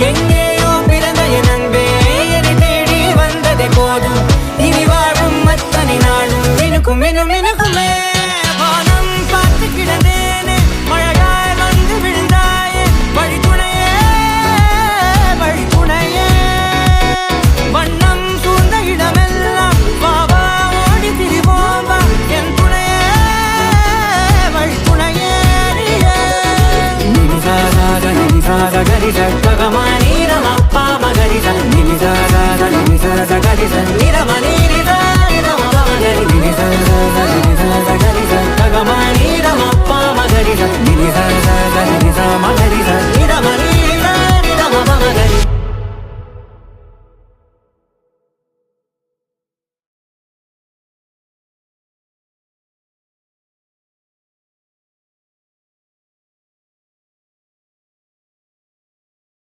எங்கேயோ பிறந்த என் அன்பே என்னை தேடி வந்ததே போதும். இனி வாழும் அத்தனை நாளும் மினுக்கும் மினும் மினுக்குமே. வானம் பார்த்து கிடந்தேனே மழையாய் வந்து விழுந்தாயே வழித்துணையே வழித்துணையே. வண்ணம் சூழ்ந்த இடமெல்லாம் வாவா ஓடி திரிவோம் வா என் துணையே வழித்துணையே. நிமிசாத நிமிசாத கரிச பகமானி ரமப்பா மகரிச நிமிசாத நிமிசாத கரிச நிரமணி